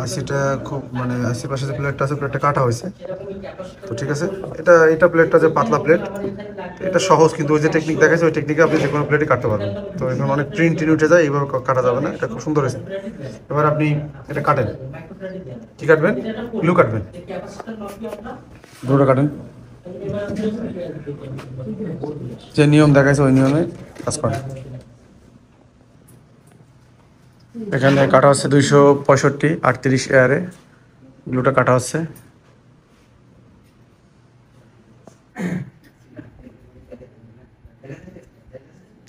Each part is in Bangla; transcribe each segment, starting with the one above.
আইসিটা খুব মানে আইসির পাশে যে প্লেটটা আছে প্লেটটা কাটা হয়েছে। তো ঠিক আছে, এটা প্লেটটা যে পাতলা প্লেট, এটা সহজ, কিন্তু ওই যে টেকনিক দেখাচ্ছে ওই টেকনিকে আপনি যে কোনো প্লেটই কাটতে পারবেন। তো এখানে অনেক প্রিন্ট টিন উঠে যায়, এইভাবে কাটা যাবে না, এটা খুব সুন্দর হয়েছে। এবার আপনি এটা কাটেন, কি কাটবেন? গ্লু কাটবেন, গ্লুটা কাটেন, যে নিয়ম দেখাচ্ছে ওই নিয়মে কাজ করেন। এখানে কাটা হচ্ছে 265 38 এয়ারে গ্লুটা কাটা হচ্ছে।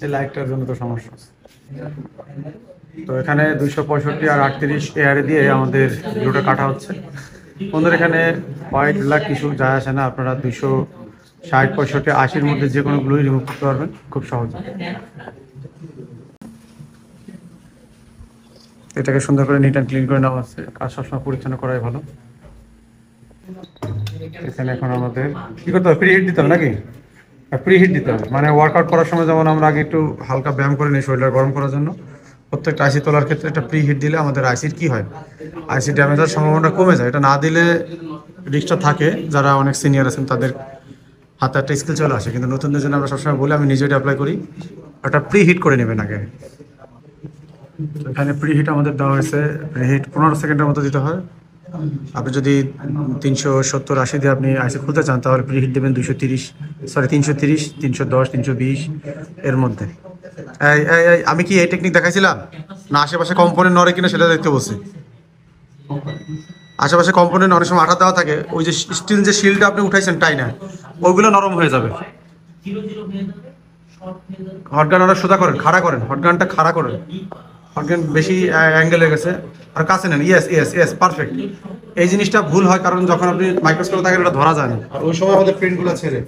এই লাইটটার জন্য তো সমস্যা আছে। তো এখানে 265 আর 38 এয়ারে দিয়ে আমাদের গ্লুটা কাটা হচ্ছে। আমাদের এখানে হোয়াইট ব্ল্যাক কিছু যায় আসে না, আপনারা 260 65 80-র মধ্যে যে কোনো গ্লুই রিমুভ করতে পারবেন খুব সহজে। এটাকে সুন্দর করে নিট অ্যান্ড ক্লিন করে নেওয়া হচ্ছে, কাজ সবসময় পরিচ্ছন্ন করাই ভালো। এখানে এখন আমাদের কি করতে হবে? প্রি হিট দিতে হবে নাকি? প্রি হিট দিতে হবে মানে ওয়ার্কআউট করার সময় যেমন আমরা আগে একটু হালকা ব্যায়াম করে নিই শরীরটা গরম করার জন্য, প্রত্যেকটা আইসি তোলার ক্ষেত্রে একটা প্রি হিট দিলে আমাদের আইসির কি হয়, আইসি ড্যামেজ হওয়ার সম্ভাবনাটা কমে যায়। এটা না দিলে রিস্কটা থাকে, যারা অনেক সিনিয়র আছেন তাদের হাতে একটা স্কিল চলে আসে, কিন্তু নতুনদের জন্য আমরা সবসময় বলি, আমি নিজে অ্যাপ্লাই করি, একটা প্রি হিট করে নেবেন আগে। এখানে প্রি হিট আমাদের দেওয়া হয়েছে, প্রি হিট 15 সেকেন্ডের মতো দিতে হয়। আপনি যদি 370-80 দিয়ে আপনি আইসি খুলতে চান তাহলে প্রি হিট দেবেন 330, 310, 320 এর মধ্যে। আমি কি এই টেকনিক দেখাইছিলাম না? আশেপাশে কম্পোনেন্ট নড়ে কিনা সেটা দেখতে বলছি। আশেপাশে কম্পোনেন্ট অনেক সময় আঠা দেওয়া থাকে, ওই যে স্টিল যে শিলটা আপনি উঠাইছেন টাই না, ওইগুলো নরম হয়ে যাবে। হটগান অনেক সোজা করেন, খাড়া করেন, হটগানটা খাড়া করেন, হটগান বেশি অ্যাঙ্গেল হয়ে গেছে, আর কাছে নেন। Yes yes yes, perfect. এই জিনিসটা ভুল হয় কারণ যখন আপনি মাইক্রোস্কোপে থাকেন এটা ধরা যায় না, আর ওই সময় আমাদের প্রিন্টগুলো ছেড়ে।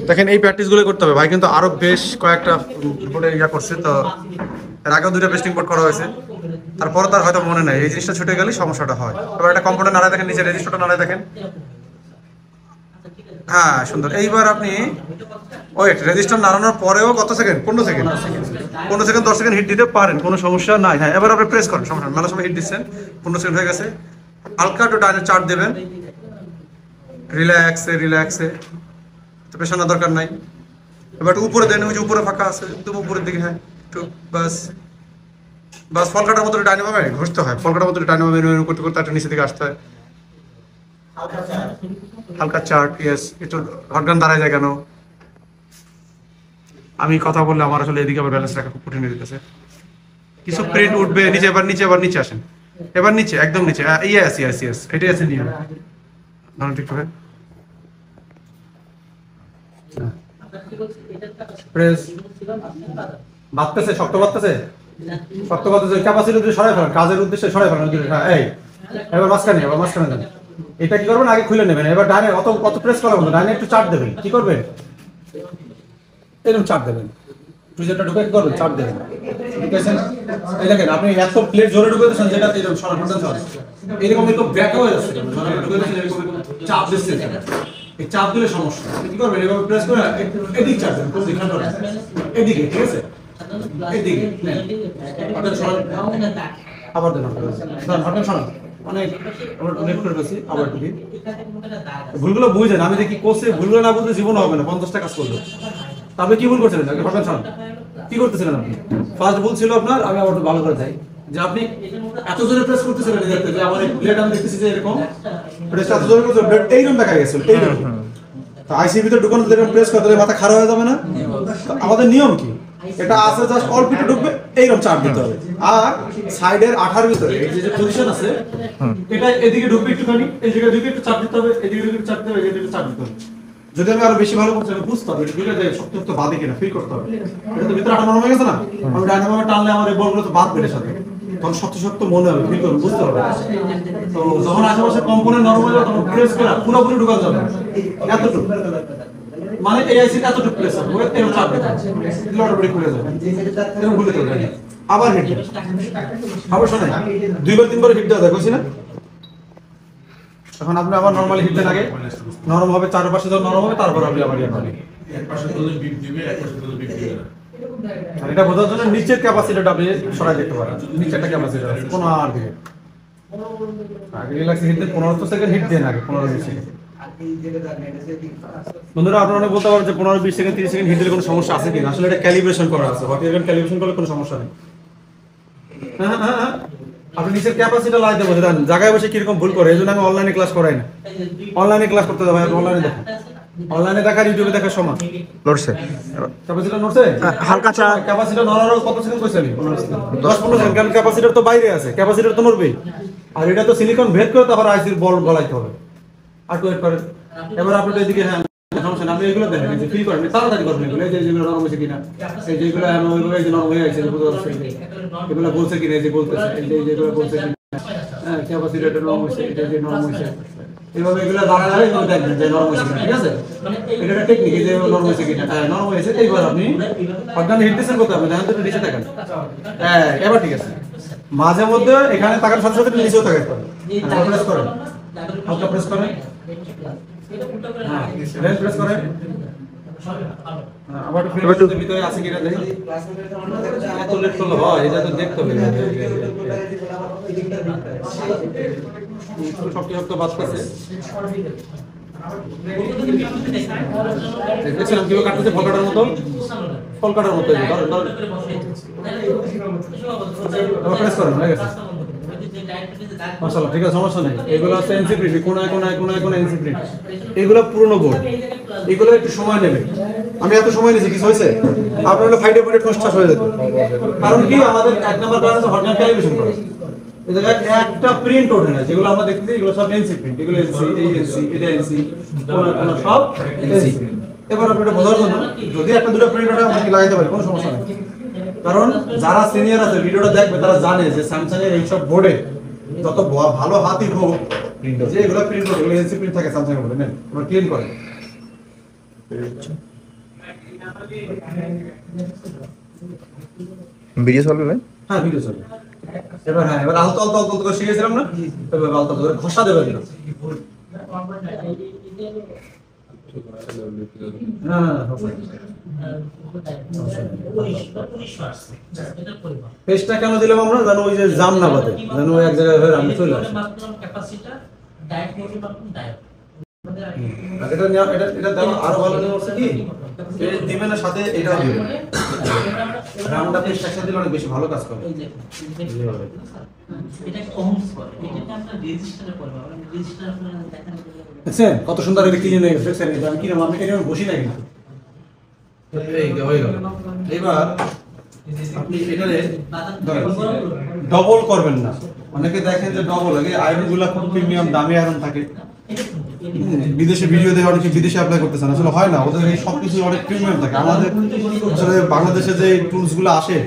দেখেন এই প্র্যাকটিসগুলো করতে হবে ভাই, কিন্তু আরো বেশ কয়েকটা বোর্ডে ইয়া করছে, তো এর আগেও 2টা পেস্টিং বোর্ড করা হয়েছে, তারপরে তার হয়তো মনে নাই, এই জিনিসটা ছুটে গেলে সমস্যাটা হয়। এবার একটা কম্পিউটার নাড়ায় দেখেন, নিচে রেজিস্টারটা নাড়ায় দেখেন। হ্যাঁ সুন্দর। এইবার আপনি ওয়েট, রেজিস্টার নাড়ানোর পরেও কত second? 15 second, 15 second 10 second heat দিতে পারেন, কোনো সমস্যা নাই। হ্যাঁ এবার আপনি প্রেস করেন, সমস্যা মেলার সময় হিট দিচ্ছেন, 15 সেকেন্ড হয়ে গেছে, হালকা একটু ডাইনে চার্ট দেবেন, রিল্যাক্সে রিল্যাক্সে, তো পেছানোর দরকার নাই। এবার একটু উপরে দেন, ওই যে উপরে ফাঁকা আছে একদম উপরের দিকে, হ্যাঁ একটু বাস বাস, ফল কাটার মতো ডাইনামে ঘষতে হয়, ফল কাটার মতো ডাইনামে করতে করতে একটা নিচের দিকে আসতে হয়। হালকা চার্ট, ইয়েস। একটু হটগান দাঁড়ায় যায় কেন? আমি কথা বললে আমার আসলে এদিকে আবার ব্যালেন্স রাখা খুব কঠিন হয়ে যেতেছে। কিছু প্রিন্ট উঠবে নিচে, এবার নিচে, এবার নিচে আসেন, এবার নিচে, একদম নিচে, ইয়েস ইয়েস ইয়েস, এটাই আছে নিয়ম। ধরুন ঠিক হবে, প্রেস বাঁধতেছে, শক্ত বাঁধতেছে, শক্ত বাঁধতেছে, ক্যাপাসিটি দিয়ে সরাই ফেলেন, কাজের উদ্দেশ্যে সরাই ফেলেন। এই এবার মাঝখানে, এবার মাঝখানে দেন। এটা কি করবেন? আগে খুলে নেবেন, এবার ডাইনে অত প্রেস করা বন্ধু, ডাইনে একটু চাপ দেবেন। কি করবেন? এরকম চাপ দেবেন, টুইজারটা ঢুকে কি করবেন? চাপ দেবেন, ঠিক আছে? এই দেখেন আপনি এত প্লেট জোরে ঢুকে দিচ্ছেন, যেটা এরকম সরাসরি এরকম এরকম ব্যাক হয়ে যাচ্ছে, মানে ঢুকে দিচ্ছেন এরকম চাপ দিচ্ছেন, এই চাপ দিলে সমস্যা। কি করবেন? এভাবে প্রেস করে এদিকে চাপ দেবেন, কোন দিকে? এদিকে, ঠিক আছে? এদিকে আবার দেন, হঠাৎ সরান, অনেক অনেক করে গেছি, আবার দিন। ভুলগুলো বুঝেন, আমি যে কি করছি, ভুলগুলো না বুঝলে জীবন হবে না, 50টা কাজ করলো। তবে কি ভুল করছিলেন? হঠাৎ সরান, কি করতেছিলেন আপনি? ফার্স্ট ভুল ছিল আপনার, আমি আবার ভালো করে যাই, যে আপনি এত জোরে প্রেস করতেছিলেন, দেখতে যে আমার ব্লেড আমি দেখতেছি যে এরকম প্রেস এত জোরে করতে, ব্লেড এইরকম দেখা গেছিল, এইরকম। তো আইসি ভিতরে ঢুকানো যেরকম প্রেস করতে মাথা খারাপ হয়ে যাবে না? আমাদের নিয়ম কি? এটা আছে জাস্ট অল্প একটু ঢুকবে, এইরকম চাপ দিতে হবে। আর সাইডের আঠার ভিতরে এই যে পজিশন আছে, এটা এদিকে ঢুকবে একটুখানি, এই জায়গায় ঢুকে একটু চাপ দিতে হবে, এদিকে ঢুকে চাপ দিতে হবে, এদিকে একটু চাপ দিতে হবে। যদি আমি আরো বেশি ভালো করতে চাই, বুঝতে হবে এটা যে শক্ত শক্ত বাঁধে কিনা, ফিল করতে হবে। এটা তো ভিতরে আঠা নরম হয়ে গেছে না, আমি ডাইনামোমে টানলে আমার এই বলগুলো তো বাঁধবে এর সাথে, তখন শক্ত শক্ত মনে হবে, ফিল করবে, বুঝতে হবে। তো যখন আশেপাশে কম্পোনেন্ট নরম হয়ে যাবে তখন প্রেস করে পুরোপুরি ঢুকাতে হবে, এতটুকু মানে এই আইসি এতটুকু প্রেস হবে, এরকম চাপ দিতে হবে, অটোমেটিক খুলে যাবে, এরকম খুলে যাবে। আবার হিট আবার শোনেন, 2বার 3বার হিট দেওয়া যায়, কইছি না? এখন আপনি আবার নরমালি হিট দেন, আগে নরম হবে, চারপাশে যখন নরম হবে তারপর আপনি আবার ইয়ে করবেন। এক পাশে দুটো বিপ দিবে, এক পাশে দুটো বিপ দিবে না। আর এটা বোঝার জন্য নিচের ক্যাপাসিটিটা আপনি সরাই দেখতে পারেন, নিচে একটা ক্যাপাসিটার আছে 15 দিকে, আগে রিল্যাক্সে হিট দেন 15 সেকেন্ড হিট দেন আগে 15-20 সেকেন্ড। বন্ধুরা আপনারা অনেক বলতে পারেন যে 15-20 সেকেন্ড 30 সেকেন্ড হিট দিলে কোনো সমস্যা আছে কিনা, আসলে এটা ক্যালিব্রেশন করা আছে, বাকি এখানে ক্যালিব্রেশন করলে কোনো সমস্যা নেই। হ্যাঁ আপনি নিচের ক্যাপাসিটি লাগাইতে বলছেন, জায়গায় বসে কিরকম ভুল করে, এই জন্য আমি অনলাইনে ক্লাস করাই না, অনলাইনে ক্লাস করতে যাবো, অনলাইনে দেখেন, অনলাইনে দেখার ইউটিউবে দেখার সমান। লড়ছে ক্যাপাসিটি নড়ছে, হালকা চা ক্যাপাসিটি নড়ার কত সেকেন্ড কইছি আমি? 10-15 সেকেন্ড, কারণ ক্যাপাসিটার তো বাইরে আছে, ক্যাপাসিটার তো নড়বেই, আর এটা তো সিলিকন ভেদ করে তারপর আইসির বল গলাইতে হবে। আর ওয়েট করেন, এবার আপনি এদিকে, হ্যাঁ সমস্যা না, আপনি এগুলো দেখেন, এই যে ফিল করেন, তাড়াতাড়ি করবেন এগুলো, এই যে যেগুলো নরম হয়েছে কিনা, এই যেগুলো ওইগুলো এই যে নরম হয়ে গেছে এগুলো বলছে কিনা, এই যে বলতেছে, এই যে যেগুলো বলছে কিনা, হ্যাঁ ক্যাপাসিটারটা নরম হয়েছে, এটা যে নরম হয়েছে, এইভাবে এগুলো দাঁড়া দাঁড়াই এগুলো দেখবেন যে নরম হয়েছে কিনা, ঠিক আছে? এটা একটা টেকনিক, এই যে নরম হয়েছে কিনা, হ্যাঁ নরম হয়েছে। এইবার আপনি অর্গান হিট দিচ্ছেন করতে হবে, দেখেন তো নিচে থাকেন, হ্যাঁ এবার ঠিক আছে। মাঝে মধ্যে এখানে থাকার সাথে সাথে নিচেও থাকেন, প্রেস করেন, হালকা প্রেস করেন, হ্যাঁ রেল প্রেস করেন, আবার একটু ভিতরে আছে কিনা দেখেন, এত লেট করলে হয়, এটা তো দেখতে হবে, শক্তি শক্ত বাঁচতেছে, দেখছিলাম কিভাবে কাটতেছে ফল কাটার মতো, ফল কাটার মতো, ধরেন ধরেন, আবার প্রেস করেন, হয়ে গেছে মাশাআল্লাহ, ঠিক আছে সমস্যা নেই। এগুলো আছে এনসি প্রিন্ট, কোনায় এনসি প্রিন্ট, এগুলো পুরনো বোর্ড, এগুলো একটু সময় নেবে, আমি এত সময় নিয়েছি, কিছু হয়েছে আপনার হলো ফাইটে পড়ে ঠোঁস হয়ে যেত, কারণ কি আমাদের এক নম্বর কারণ হচ্ছে হটগান ক্যালিব্রেশন করা, এই জায়গায় একটা প্রিন্ট ওঠে না, যেগুলো আমরা দেখতেছি এগুলো সব এনসি প্রিন্ট, এগুলো এনসি, এই এনসি, এটা এনসি, কোন সব এনসি। এবার আপনি এটা বোঝার জন্য যদি একটা দুটো প্রিন্ট ওঠে আমরা লাগাইতে পারি, কোনো সমস্যা নেই, কারণ যারা সিনিয়র আছে ভিডিওটা দেখবে তারা জানে যে স্যামসাং এর এইসব বোর্ডে যত ভালো হাতই হোক, যে এগুলো প্রিন্ট ওঠে, এগুলো এনসি প্রিন্ট থাকে স্যামসাং এর বোর্ডে, নেন আমরা ক্লিন করেন। ভিডিও চলবে ভাই? হ্যাঁ ভিডিও চলবে। এবার আলতো আলতো আলতো করে শিখেছিলাম না, এবার আলতো করে ঘষা দেবেন না, পেস্টটা কেন দিলাম আমরা, জানো ওই যে জাম না বাদে, জানো এক জায়গায় হয়ে আমি চলে আসি, এটা দাও আরো ভালো নিয়ে হচ্ছে কি পেস্ট দিবেন না, সাথে এটাও দিবেন, রাউন্ডটা পেস্ট একসাথে দিলে অনেক বেশি ভালো কাজ করে। দেখছেন কত সুন্দর এটা ক্লিন হয়ে গেছে, দেখছেন এটা আমি কিরকম, আমি এটা বসি না কিন্তু এই হয়ে গেল। এবার আপনি এটারে ডবল করবেন না, অনেকে দেখেন যে ডবল লাগে, আয়রন গুলা খুব প্রিমিয়াম দামি আয়রন থাকে, বিদেশে ভিডিও দেখে অনেকে বিদেশে অ্যাপ্লাই করতেছেন, আসলে হয় না, ওদের এই সবকিছু অনেক প্রিমিয়াম থাকে, আমাদের আসলে বাংলাদেশে যে টুলস গুলো আসে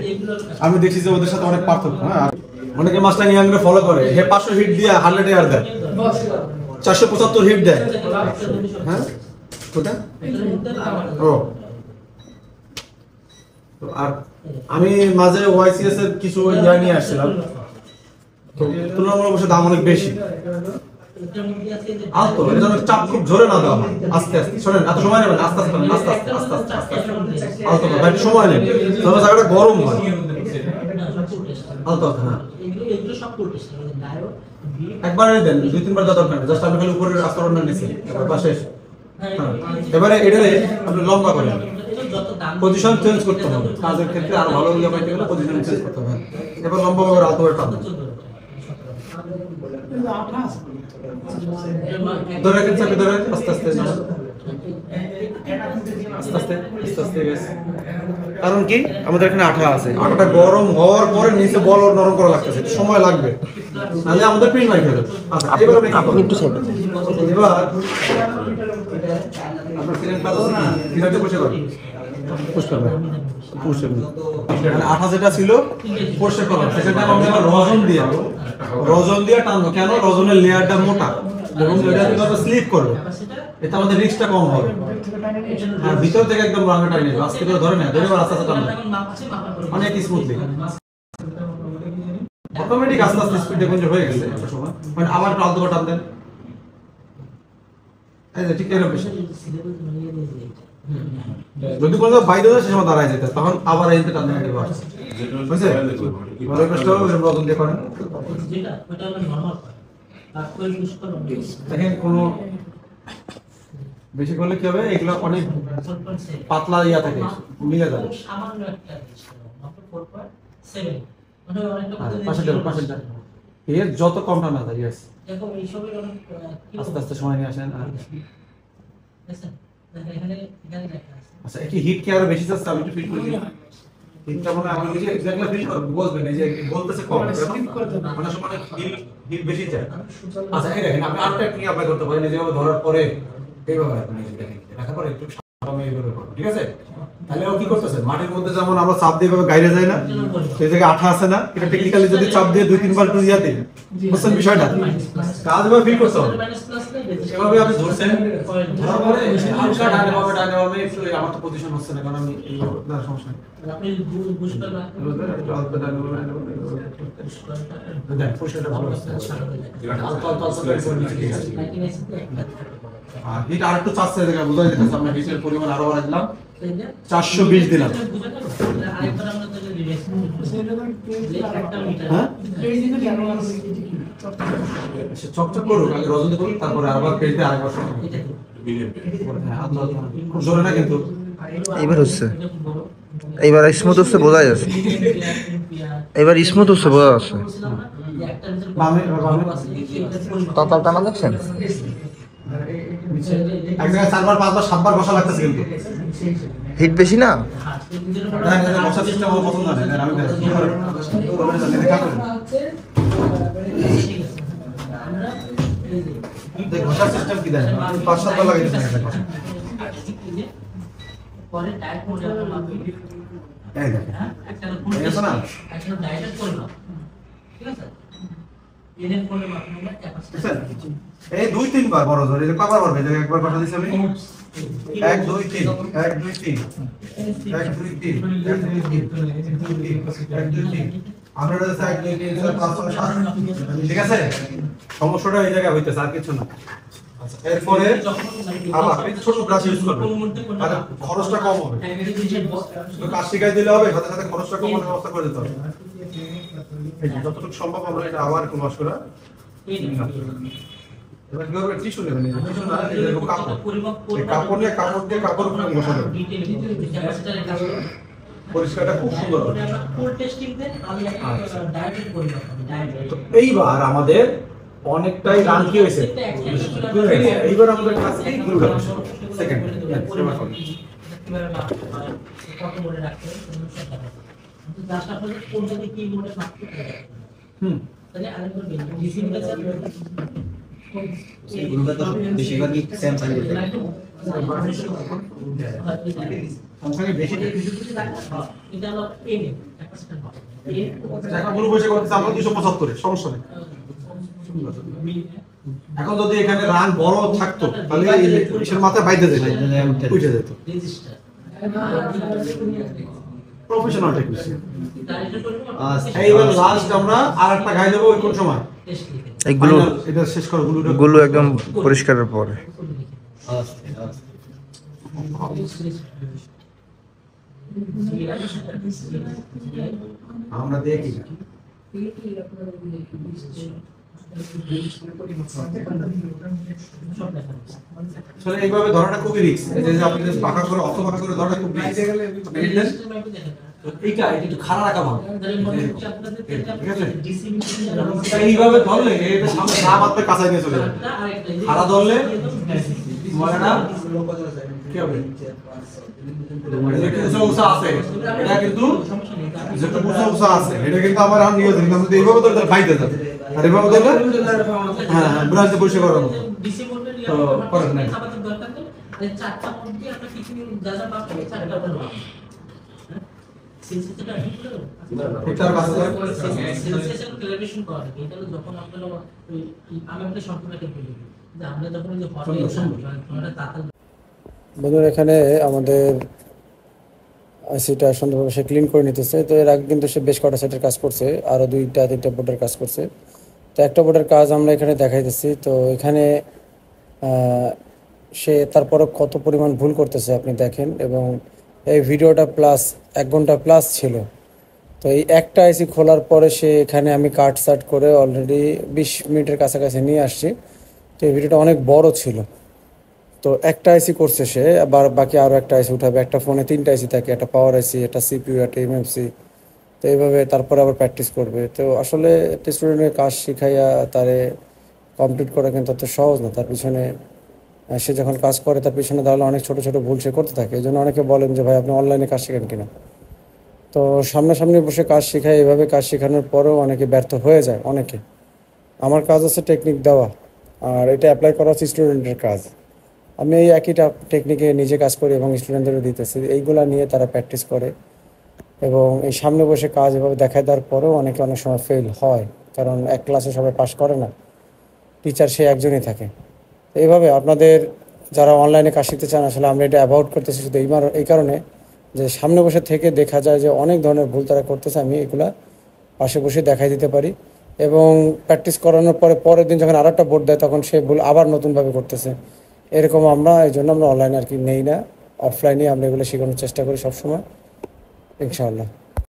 আমি দেখছি যে ওদের সাথে অনেক পার্থক্য। হ্যাঁ অনেকে মাস্টার ইয়াংরে ফলো করে, হে 500 হিট দিয়ে 100 এয়ার দেয়, 475 হিট দেয়, হ্যাঁ কোটা ও। আর আমি মাঝে ওয়াইসিএস এর কিছু ইয়া নিয়ে আসছিলাম, তো তুলনামূলক দাম অনেক বেশি, আলতো এর জন্য চাপ খুব জোরে না দেওয়া, আস্তে আস্তে শোনেন, এত সময় নেবেন, আস্তে আস্তে আস্তে আস্তে আস্তে আস্তে আস্তে আলতো না ভাই, একটু সময় নেন, তাহলে জায়গাটা গরম হয়, আলতো হ্যাঁ একবারে দেন, 2-3 বার দেওয়া দরকার নেই, জাস্ট আপনি খালি উপরের আস্তরণটা নিছেন পাশে। এবারে এটারে আপনি লম্বা করেন, পজিশন চেঞ্জ করতে হবে, কাজের ক্ষেত্রে আরো ভালো ইয়ে পাইতে গেলে পজিশন চেঞ্জ করতে হবে। এবার লম্বা ভাবে আলতো করে টানবেন, ধরে রাখেন চাপে ধরে, আস্তে আস্তে আস্তে আস্তে আস্তে আস্তে গেছে, কারণ কি আমাদের এখানে আঠা আছে, আঠাটা গরম হওয়ার পরে নিচে বল নরম করা লাগতেছে, সময় লাগবে, নাহলে আমাদের প্রিন্ট মাইক হয়ে যাবে। আচ্ছা এবার আপনি একটু সাইড, এবার আপনার সিলিং কাজ আছে না, কিভাবে বসে করবেন, পুশ করবেন, পুশ করবেন, আঠা যেটা ছিল পরিষ্কার করবেন, সেটা আমরা রজন দিয়ে টানবো, কেন রজনের লেয়ারটা মোটা এবং এটা কিন্তু স্লিপ করবে, এতে আমাদের রিস্কটা কম হবে, আর ভিতর থেকে একদম রঙটা টানিয়ে নেবে, আস্তে করে ধরে না, ধরে আস্তে আস্তে টানবে অনেক স্মুথলি, অটোমেটিক আস্তে আস্তে স্পিড দেখুন যে হয়ে গেছে একটা সময়, মানে আবার একটু আলতো করে টান দেন, এই যে ঠিক এরকম বেশি, যদি কোনো বাইরে যায় সে সময় দাঁড়ায় যেতে, তখন আবার এই যে টানতে টানতে আসছে, বুঝছে? ওই পেশটাও এরকম রজন দিয়ে করেন। দেখেন কোনো বেশি করলে কি হবে, এগুলো অনেক পাতলা ইয়া থাকে, মিলে যাবে। পাশেরটা এর যত কমটা না যায়, ইয়েস আস্তে আস্তে সময় নিয়ে আসেন। আচ্ছা, কি হিট কি আরো বেশি যাচ্ছে? আমি একটু ফিল করে দিই। হিটটা মনে আমি যে এক্স্যাক্টলি ফিল করব, বুঝবেন এই যে বলতেছে কম, মানে সমানে হিট বেশি যায়। আচ্ছা, এই দেখেন আপনি আরেকটা কি অ্যাপ্লাই করতে পারেন, যেভাবে ধরার পরে এইভাবে আপনি দেখেন, রাখার পরে একটু সামনে এইভাবে করুন, ঠিক আছে? তাহলে ও কি করতেছে, মাটির মধ্যে যেমন আমরা চাপ দিয়ে এভাবে গাইরে যায় না, সেই জায়গায় আঠা আছে না, এটা টেকনিক্যালি যদি চাপ দিয়ে 2-3 বার একটু ইয়াতে, বুঝছেন বিষয়টা? কাজ এভাবে ফিল করতে হবে। এভাবে আপনি ধরছেন, ধরার পরে হালকা ডানে বামে একটু, আমার তো পজিশন হচ্ছে না কারণ আমি এইভাবে, না সমস্যা নেই, আপনি বুঝবেন না একটু হালকা ডানে বামে দেন, পজিশনটা ভালো আছে, হালকা ঠিক আছে। আর হিট আরেকটু চাচ্ছে, দেখা বোঝা যাচ্ছে আমরা হিটের পরিমাণ আরো বাড়াই দিলাম, 420 দিলাম। চকচক করুক, আগে রজন করুক, তারপরে আবার পেজে আরেকবার খুব জোরে না কিন্তু। এইবার হচ্ছে, এইবার স্মুথ হচ্ছে, বোঝা যাচ্ছে, এবার স্মুথ হচ্ছে, বোঝা যাচ্ছে। ততাল টানা দেখছেন, এক জায়গায় 4 বার 5 বার 7 বার বসা লাগতেছে কিন্তু হিট বেশি না। বসার সিস্টেম আমার পছন্দ না, আমি দেখ বসার সিস্টেম কি দেন, 5-7 বার লাগাই দিচ্ছেন একটা কথা। পরে টাইপ মোড এর মাপি, এই দেখেন একটা আছে না, একটা ডাইরেক্ট করব, ঠিক আছে? এর পরে মাপি আমরা ক্যাপাসিটি এই 2-3 বার বড় জোরে, এই কবার মারবে, এই একবার কথা দিছি আমি 1 2 3 1 2 3 1 2 3 1 2 3 1 2 3 আমরা এটা 1 2 3 4 5 6 7, ঠিক আছে? সমস্যাটা এই জায়গায় হইতেছে, আর কিছু না। আচ্ছা, এরপরে আবার একটু ছোট ব্রাশ ইউজ করবেন, তাহলে খরচটা কম হবে। তো কাজ শিখাই দিলে হবে, সাথে সাথে খরচটা কমানোর ব্যবস্থা করে দিতে হবে। এই যে যতটুকু সম্ভব আমরা এটা আবার একটু ওয়াশ করে এবার কি হবে, টিস্যু নেবেন, এই টিস্যু না, এই যে কাপড়, এই কাপড় নিয়ে কাপড় দিয়ে কাপড় উপরে বসা দেবেন, পরিষ্কারটা খুব সুন্দর হবে। তো এইবার আমাদের অনেকটাই রান কি হয়েছে, এইবার আমাদের কাজ কি গুলো সেকেন্ড বেশিরভাগই স্যামসাং এর বেশি এটা হলো এন এখন বলে বসে করতে আমরা 275 সমস্যা নেই। এখন যদি এখানে রান বড় থাকতো তাহলে ইসের মাথায় বাইতে যেত, উঠে যেত। Professional technician. এইবার লাস্ট আমরা আরেকটা গাই দেব, ওই কোন সময় এইগুলো এটা শেষ করো, গুলো একদম পরিষ্কারের পরে আমরা দেখি এইভাবে ধরাটা খুবই রিস্ক, আপনি পাকা করে অত পাকা করে ধরাটা খুব রিস্ক। এইটা একটু খাড়া রাখা ভালো, ঠিক আছে? এইভাবে ধরলে এটা সামনে না মারতে কাঁচাই নিয়ে চলে যাবে, খাড়া ধরলে ময়লাটা কি হবে, এটা কিন্তু যেটা উঁচা উঁচা আছে এটা কিন্তু আমার আর নিয়ে যাবে, কিন্তু এইভাবে ধরলে বাইতে যাবে, আর এইভাবে ধরলে হ্যাঁ ব্রাশ দিয়ে পরিষ্কার করার মতো তো করেন না। বন্ধুরা এখানে আমাদের আইসিটা সুন্দরভাবে সে ক্লিন করে নিতেছে। তো এর আগে কিন্তু সে বেশ কটা সেটের কাজ করছে, আরও 2-3টা বোর্ডের কাজ করছে। তো একটা বোর্ডের কাজ আমরা এখানে দেখাইতেছি। তো এখানে সে তারপরে কত পরিমাণ ভুল করতেছে আপনি দেখেন। এবং এই ভিডিওটা প্লাস 1 ঘন্টা প্লাস ছিল। তো এই একটা আইসি খোলার পরে সে এখানে আমি কাট সাট করে অলরেডি 20 মিনিটের কাছাকাছি নিয়ে আসছি। তো এই ভিডিওটা অনেক বড় ছিল। তো একটা আইসি করছে সে, আবার বাকি আরও একটা আইসি উঠাবে। একটা ফোনে 3টা আইসি থাকে, একটা পাওয়ার আইসি, একটা সিপিইউ, একটা এমএমসি। তো এইভাবে তারপরে আবার প্র্যাকটিস করবে। তো আসলে একটা স্টুডেন্টের কাজ শিখাইয়া তারে কমপ্লিট করা কিন্তু অত সহজ না। তার পিছনে সে যখন কাজ করে তার পিছনে তাহলে অনেক ছোট ছোট ভুল সে করতে থাকে। এই জন্য অনেকে বলেন যে ভাই আপনি অনলাইনে কাজ শেখেন কিনা। তো সামনাসামনি বসে কাজ শেখায়, এভাবে কাজ শেখানোর পরেও অনেকে ব্যর্থ হয়ে যায়। অনেকে, আমার কাজ হচ্ছে টেকনিক দেওয়া, আর এটা অ্যাপ্লাই করা হচ্ছে স্টুডেন্টের কাজ। আমি এই একই টেকনিকে নিজে কাজ করি এবং স্টুডেন্টদেরও দিতেছি। এইগুলা নিয়ে তারা প্র্যাকটিস করে এবং এই সামনে বসে কাজ এভাবে দেখায় দেওয়ার পরেও অনেকে অনেক সময় ফেল হয়, কারণ এক ক্লাসে সবাই পাস করে না, টিচার সে একজনই থাকে। তো এইভাবে আপনাদের যারা অনলাইনে কাজ শিখতে চান, আসলে আমরা এটা অ্যাভয়েড করতেছি শুধু এই কারণে যে সামনে বসে থেকে দেখা যায় যে অনেক ধরনের ভুল তারা করতেছে। আমি এগুলা পাশে বসে দেখাই দিতে পারি এবং প্র্যাকটিস করানোর পরে পরের দিন যখন আরেকটা বোর্ড দেয় তখন সে ভুল আবার নতুনভাবে করতেছে। এরকম আমরা এই জন্য আমরা অনলাইনে আর কি নেই না, অফলাইনে আমরা এগুলো শেখানোর চেষ্টা করি সবসময়, ইনশাআল্লাহ।